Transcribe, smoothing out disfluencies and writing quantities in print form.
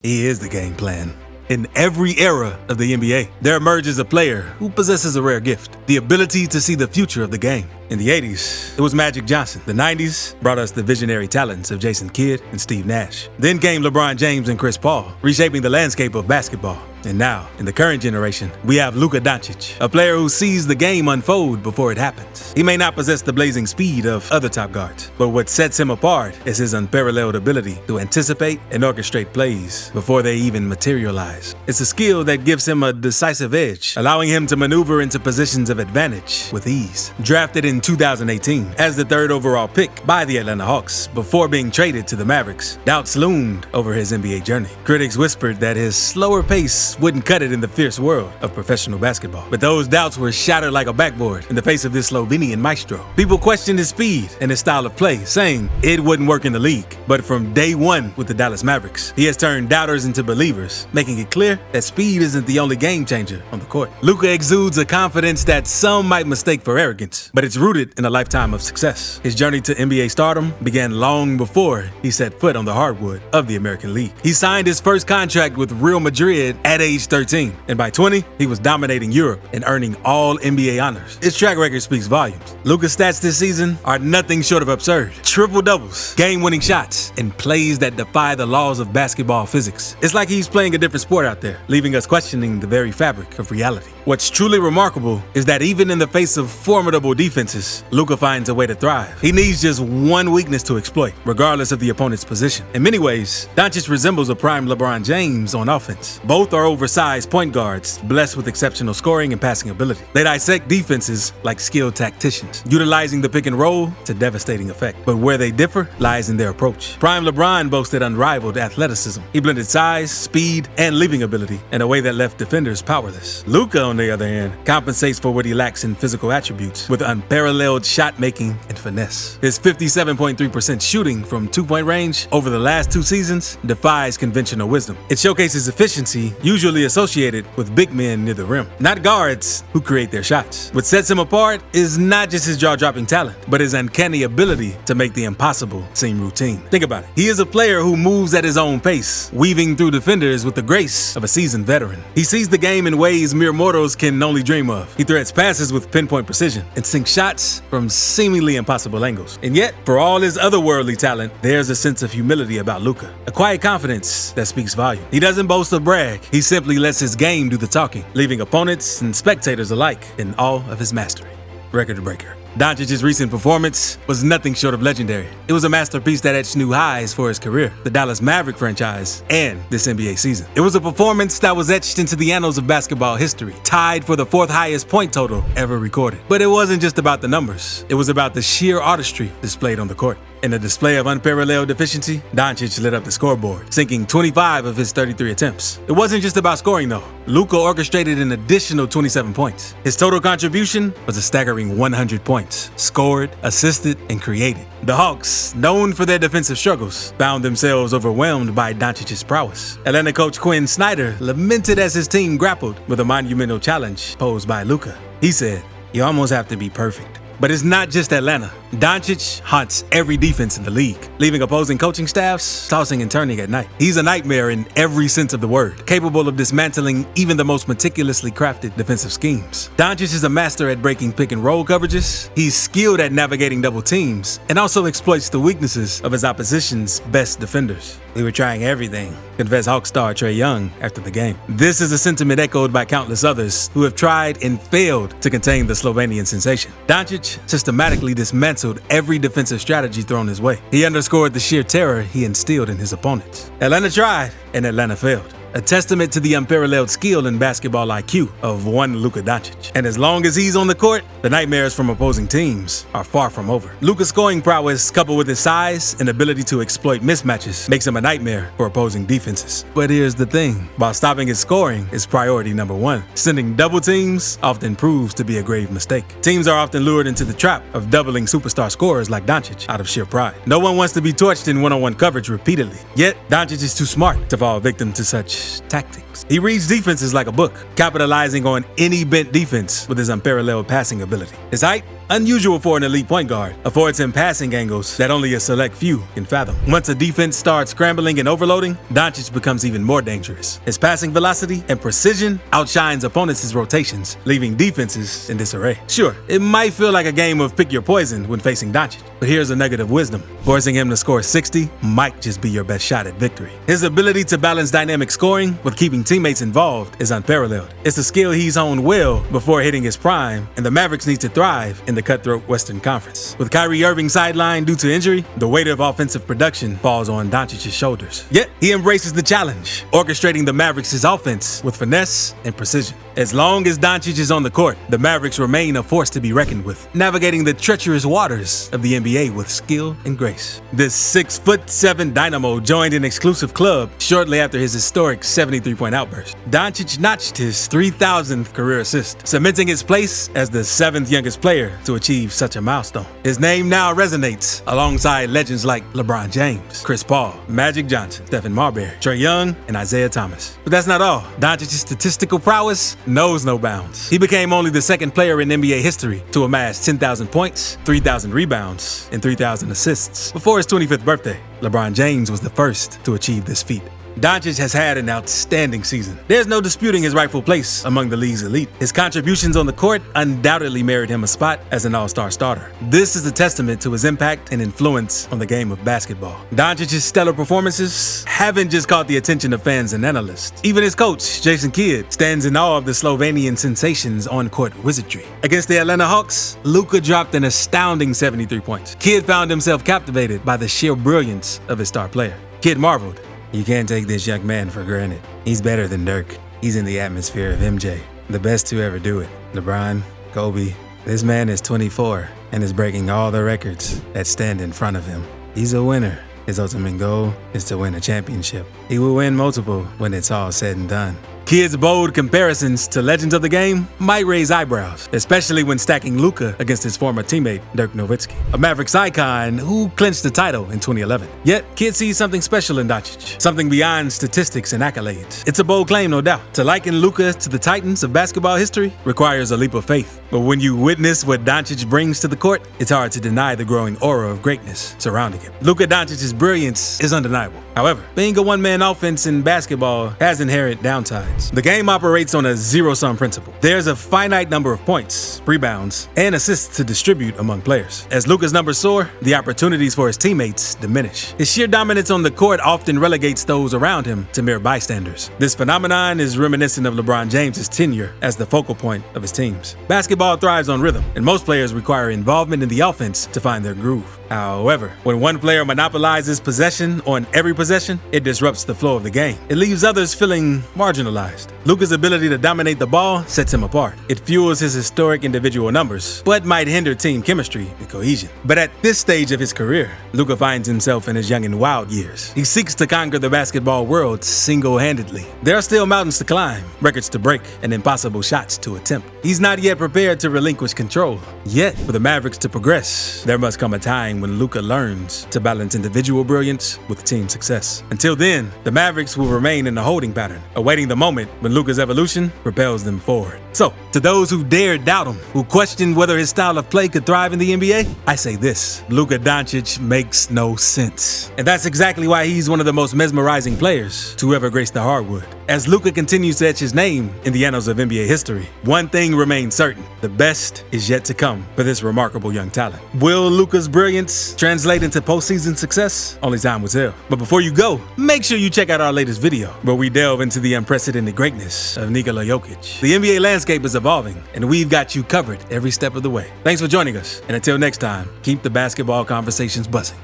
He is the game plan. In every era of the NBA, there emerges a player who possesses a rare gift, the ability to see the future of the game. In the 80s, it was Magic Johnson. The 90s brought us the visionary talents of Jason Kidd and Steve Nash. Then came LeBron James and Chris Paul, reshaping the landscape of basketball. And now, in the current generation, we have Luka Doncic, a player who sees the game unfold before it happens. He may not possess the blazing speed of other top guards, but what sets him apart is his unparalleled ability to anticipate and orchestrate plays before they even materialize. It's a skill that gives him a decisive edge, allowing him to maneuver into positions of advantage with ease. Drafted in 2018 as the third overall pick by the Atlanta Hawks before being traded to the Mavericks, doubts loomed over his NBA journey. Critics whispered that his slower pace wouldn't cut it in the fierce world of professional basketball. But those doubts were shattered like a backboard in the face of this Slovenian maestro. People questioned his speed and his style of play, saying it wouldn't work in the league. But from day one with the Dallas Mavericks, he has turned doubters into believers, making it clear that speed isn't the only game changer on the court. Luka exudes a confidence that some might mistake for arrogance, but it's rooted in a lifetime of success. His journey to NBA stardom began long before he set foot on the hardwood of the American League. He signed his first contract with Real Madrid at age 13, and by 20, he was dominating Europe and earning all NBA honors. His track record speaks volumes. Luka's stats this season are nothing short of absurd. Triple doubles, game-winning shots, and plays that defy the laws of basketball physics. It's like he's playing a different sport out there, leaving us questioning the very fabric of reality. What's truly remarkable is that even in the face of formidable defenses, Luka finds a way to thrive. He needs just one weakness to exploit, regardless of the opponent's position. In many ways, Doncic resembles a prime LeBron James on offense. Both are oversized point guards, blessed with exceptional scoring and passing ability. They dissect defenses like skilled tacticians, utilizing the pick and roll to devastating effect. But where they differ lies in their approach. Prime LeBron boasted unrivaled athleticism. He blended size, speed, and leaping ability in a way that left defenders powerless. Luka, on the other hand, compensates for what he lacks in physical attributes with unparalleled shot making and finesse. His 57.3% shooting from two-point range over the last 2 seasons defies conventional wisdom. It showcases efficiency usually associated with big men near the rim, not guards who create their shots. What sets him apart is not just his jaw-dropping talent, but his uncanny ability to make the impossible seem routine. Think about it. He is a player who moves at his own pace, weaving through defenders with the grace of a seasoned veteran. He sees the game in ways mere mortals can only dream of. He threads passes with pinpoint precision and sinks shots from seemingly impossible angles. And yet, for all his otherworldly talent, there's a sense of humility about Luka, a quiet confidence that speaks volume. He doesn't boast or brag. He simply lets his game do the talking, leaving opponents and spectators alike in awe of his mastery. Record breaker. Doncic's recent performance was nothing short of legendary. It was a masterpiece that etched new highs for his career, the Dallas Mavericks franchise, and this NBA season. It was a performance that was etched into the annals of basketball history, tied for the 4th highest point total ever recorded. But it wasn't just about the numbers. It was about the sheer artistry displayed on the court. In a display of unparalleled efficiency, Doncic lit up the scoreboard, sinking 25 of his 33 attempts. It wasn't just about scoring though. Luka orchestrated an additional 27 points. His total contribution was a staggering 100 points, scored, assisted, and created. The Hawks, known for their defensive struggles, found themselves overwhelmed by Doncic's prowess. Atlanta coach Quinn Snyder lamented as his team grappled with a monumental challenge posed by Luka. He said, "You almost have to be perfect." But it's not just Atlanta. Doncic haunts every defense in the league, leaving opposing coaching staffs tossing and turning at night. He's a nightmare in every sense of the word, capable of dismantling even the most meticulously crafted defensive schemes. Doncic is a master at breaking pick and roll coverages. He's skilled at navigating double teams and also exploits the weaknesses of his opposition's best defenders. "We were trying everything," confessed Hawk star Trae Young after the game. This is a sentiment echoed by countless others who have tried and failed to contain the Slovenian sensation. Doncic systematically dismantled every defensive strategy thrown his way. He underscored the sheer terror he instilled in his opponents. Atlanta tried, and Atlanta failed. A testament to the unparalleled skill and basketball IQ of one Luka Doncic. And as long as he's on the court, the nightmares from opposing teams are far from over. Luka's scoring prowess, coupled with his size and ability to exploit mismatches, makes him a nightmare for opposing defenses. But here's the thing. While stopping his scoring is priority number 1, sending double teams often proves to be a grave mistake. Teams are often lured into the trap of doubling superstar scorers like Doncic out of sheer pride. No one wants to be torched in one-on-one coverage repeatedly. Yet, Doncic is too smart to fall victim to such tactics. He reads defenses like a book, capitalizing on any bent defense with his unparalleled passing ability. His height unusual for an elite point guard, affords him passing angles that only a select few can fathom. Once a defense starts scrambling and overloading, Doncic becomes even more dangerous. His passing velocity and precision outshines opponents' rotations, leaving defenses in disarray. Sure, it might feel like a game of pick your poison when facing Doncic, but here's a nugget of wisdom. Forcing him to score 60 might just be your best shot at victory. His ability to balance dynamic scoring with keeping teammates involved is unparalleled. It's a skill he's honed well before hitting his prime, and the Mavericks need to thrive in the cutthroat Western Conference. With Kyrie Irving sidelined due to injury, the weight of offensive production falls on Doncic's shoulders. Yet, he embraces the challenge, orchestrating the Mavericks' offense with finesse and precision. As long as Doncic is on the court, the Mavericks remain a force to be reckoned with, navigating the treacherous waters of the NBA with skill and grace. This 6'7" dynamo joined an exclusive club shortly after his historic 73-point outburst. Doncic notched his 3,000th career assist, cementing his place as the 7th youngest player to achieve such a milestone. His name now resonates alongside legends like LeBron James, Chris Paul, Magic Johnson, Stephen Marbury, Trae Young, and Isaiah Thomas. But that's not all. Doncic's statistical prowess knows no bounds. He became only the second player in NBA history to amass 10,000 points, 3,000 rebounds, and 3,000 assists. Before his 25th birthday, LeBron James was the first to achieve this feat. Doncic has had an outstanding season. There's no disputing his rightful place among the league's elite. His contributions on the court undoubtedly merit him a spot as an all-star starter. This is a testament to his impact and influence on the game of basketball. Doncic's stellar performances haven't just caught the attention of fans and analysts. Even his coach, Jason Kidd, stands in awe of the Slovenian sensation's on-court wizardry. Against the Atlanta Hawks, Luka dropped an astounding 73 points. Kidd found himself captivated by the sheer brilliance of his star player. Kidd marveled, "You can't take this young man for granted. He's better than Dirk. He's in the atmosphere of MJ, the best to ever do it. LeBron, Kobe. This man is 24 and is breaking all the records that stand in front of him. He's a winner. His ultimate goal is to win a championship. He will win multiple when it's all said and done." Kidd's bold comparisons to legends of the game might raise eyebrows, especially when stacking Luka against his former teammate, Dirk Nowitzki, a Mavericks icon who clinched the title in 2011. Yet, Kidd sees something special in Doncic, something beyond statistics and accolades. It's a bold claim, no doubt. To liken Luka to the titans of basketball history requires a leap of faith. But when you witness what Doncic brings to the court, it's hard to deny the growing aura of greatness surrounding him. Luka Doncic's brilliance is undeniable. However, being a one-man offense in basketball has inherent downsides. The game operates on a zero-sum principle. There's a finite number of points, rebounds, and assists to distribute among players. As Luka's numbers soar, the opportunities for his teammates diminish. His sheer dominance on the court often relegates those around him to mere bystanders. This phenomenon is reminiscent of LeBron James' tenure as the focal point of his teams. Basketball thrives on rhythm, and most players require involvement in the offense to find their groove. However, when one player monopolizes possession on every possession, it disrupts the flow of the game. It leaves others feeling marginalized. Luka's ability to dominate the ball sets him apart. It fuels his historic individual numbers, but might hinder team chemistry and cohesion. But at this stage of his career, Luka finds himself in his young and wild years. He seeks to conquer the basketball world single-handedly. There are still mountains to climb, records to break, and impossible shots to attempt. He's not yet prepared to relinquish control. Yet, for the Mavericks to progress, there must come a time when Luka learns to balance individual brilliance with team success. Until then, the Mavericks will remain in a holding pattern, awaiting the moment when Luka's evolution propels them forward. So, to those who dared doubt him, who questioned whether his style of play could thrive in the NBA, I say this: Luka Doncic makes no sense. And that's exactly why he's one of the most mesmerizing players to ever grace the hardwood. As Luka continues to etch his name in the annals of NBA history, one thing remains certain: the best is yet to come for this remarkable young talent. Will Luka's brilliance translate into postseason success? Only time will tell. But before you go, make sure you check out our latest video, where we delve into the unprecedented greatness of Nikola Jokic. The NBA landscape is evolving, and we've got you covered every step of the way. Thanks for joining us, and until next time, keep the basketball conversations buzzing.